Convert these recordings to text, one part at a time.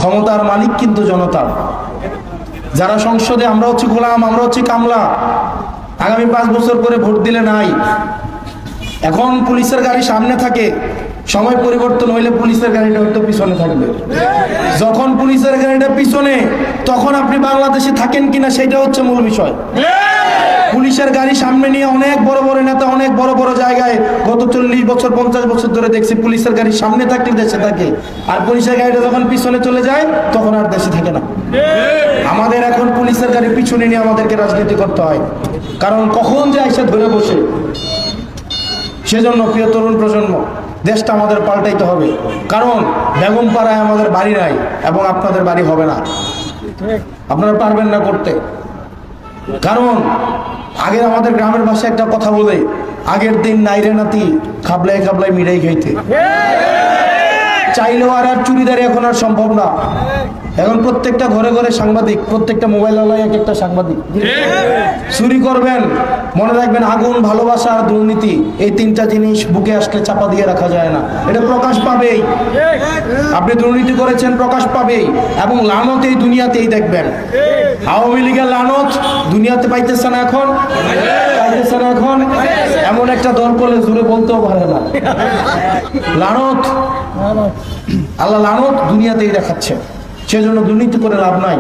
ক্ষমতার মালিক কিন্তু জনতা। যারা সংসদে, আমরা হচ্ছে গোলাম, আমরা হচ্ছে কামলা। আগামী 5 বছর করে ভোট দিলে নাই। এখন পুলিশের গাড়ি সামনে থাকে, সময় পরিবর্তন হইলে পুলিশের গাড়িটা হয়তো পিছনে থাকবে। যখন পুলিশের গাড়িটা পিছনে, তখন আপনি বাংলাদেশে থাকেন কিনা সেটা হচ্ছে মূল বিষয়। পুলিশের গাড়ি সামনে নিয়ে অনেক বড় বড় নেতা অনেক বড় বড় জায়গায় গত 40 বছর 50 বছর ধরে দেখছি পুলিশের গাড়ি সামনে থাকলে দেশে থাকে, আর পুলিশের গাড়িটা যখন পিছনে চলে যায় তখন আর দেশে থাকে না। আমাদের এখন পুলিশের গাড়ি পিছনে নিয়ে আমাদেরকে রাজনীতি করতে হয়, কারণ কখন যে এসে ধরে বসে। সেজন্য প্রিয় তরুণ প্রজন্ম, দেশটা আমাদের পাল্টাইতে হবে, কারণ বেগমপাড়ায় আমাদের বাড়ি নাই এবং আপনাদের বাড়ি হবে না, আপনারা পারবেন না করতে। কারণ আগের আমাদের গ্রামের ভাষায় একটা কথা বলে, আগের দিন নাইরে নাতি খাবলাই খাবলাই মিঠাই খাইতে। চাইলেও আর চুরিদারি এখন আর সম্ভব না। এখন প্রত্যেকটা ঘরে ঘরে সাংবাদিক, প্রত্যেকটা মোবাইল ওয়ালায় এক একটা সাংবাদিক। চুরি করবেন, মনে রাখবেন আগুন, ভালোবাসা আর দুর্নীতি, এই 3টা জিনিস বুকে আসলে চাপা দিয়ে রাখা যায় না, এটা প্রকাশ পাবেই। আপনি দুর্নীতি করেছেন, প্রকাশ পাবেই, এবং লানত এই দুনিয়াতেই দেখবেন। আওয়ামী লীগের লানত দুনিয়াতে পাইতেছে না এখন, পাইতেছে না এখন। এমন একটা দল করলে জুড়ে বলতেও পারে না। লানত, আল্লাহ লানত দুনিয়াতেই দেখাচ্ছে। সেজন্য দুর্নীতি করে লাভ নাই,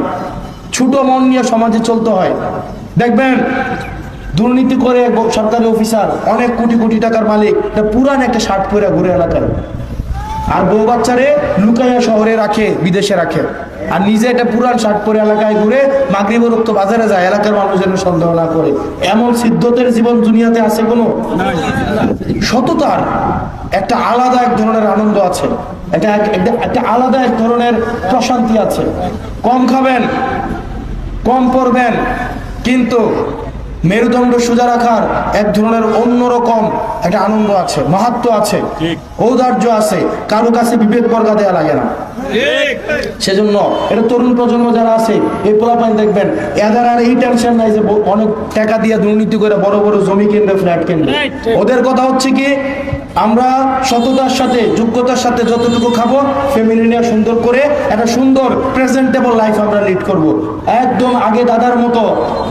ছোট মন নিয়ে সমাজে চলতে হয়। দেখবেন দুর্নীতি করে সরকারি অফিসার, অনেক কোটি কোটি টাকার মালিক, এটা পুরান একটা শার্ট পরে ঘুরে এলাকায়, আর বউ বাচ্চারে লুকাইয়া শহরে রাখে, বিদেশে রাখে, আর নিজে একটা পুরান শার্ট পরে এলাকায় ঘুরে মাগরিবের রক্ত বাজারে যায়, এলাকার মানুষ যেন সন্দেহ না করে। এমন সিদ্ধতের জীবন দুনিয়াতে আছে কোনো? সততার একটা আলাদা এক ধরনের আনন্দ আছে, একটা আলাদা এক ধরনের প্রশান্তি আছে। কম খাবেন, কম পড়বেন, কিন্তু মেরুদণ্ড সোজা রাখার এক ধরনের অন্যরকম একটা আনন্দ আছে, মাহাত্ম্য আছে, ঔদার্য আছে, কারো কাছে বিবেক বর্গা দেয়া লাগে না। সেজন্য এটা তরুণ প্রজন্ম যারা আছে, এই পোলাপাইন দেখবেন এদের আর এই টেনশন নাই যে অনেক টাকা দিয়ে দুর্নীতি করে বড় বড় জমি কিনবে, ফ্ল্যাট কিনবে। ওদের কথা হচ্ছে কি, আমরা সততার সাথে, যোগ্যতার সাথে যতটুকু খাবো, ফ্যামিলি নিয়ে সুন্দর করে একটা সুন্দর প্রেজেন্টেবল লাইফ আমরা লিড করব। একদম আগে দাদার মতো,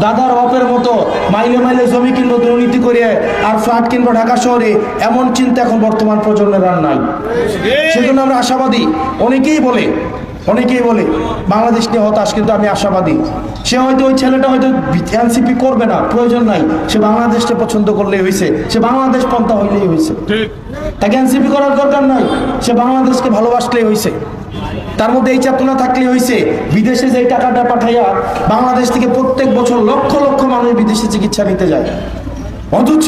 দাদার বাপের মতো মাইলে মাইলে জমি কিনবো দুর্নীতি করে আর ফ্ল্যাট কিনবো ঢাকা শহরে, এমন চিন্তা এখন বর্তমান প্রজন্মের আর নাই। সেজন্য আমরা আশাবাদী। অনেকেই বলে বাংলাদেশ নিয়ে হতাশ, কিন্তু আমি আশাবাদী। সে হয়তো, ওই ছেলেটা হয়তো এনসিপি করবে না, প্রয়োজন নাই, সে বাংলাদেশকে পছন্দ করলেই হয়েছে, সে বাংলাদেশ পন্থা হইলেই হয়েছে, তাকে এনসিপি করার দরকার নাই, সে বাংলাদেশকে ভালোবাসলেই হয়েছে, তার মধ্যে এই চেতনা থাকলে হয়েছে। বিদেশে যে টাকাটা পাঠাইয়া বাংলাদেশ থেকে প্রত্যেক বছর লক্ষ লক্ষ মানুষ বিদেশে চিকিৎসা নিতে যায়, অথচ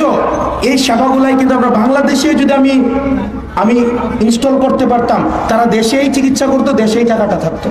এই সেবাগুলাই কিন্তু আমরা বাংলাদেশে যদি আমি ইনস্টল করতে পারতাম, তারা দেশেই চিকিৎসা করতো, দেশেই টাকাটা থাকতো।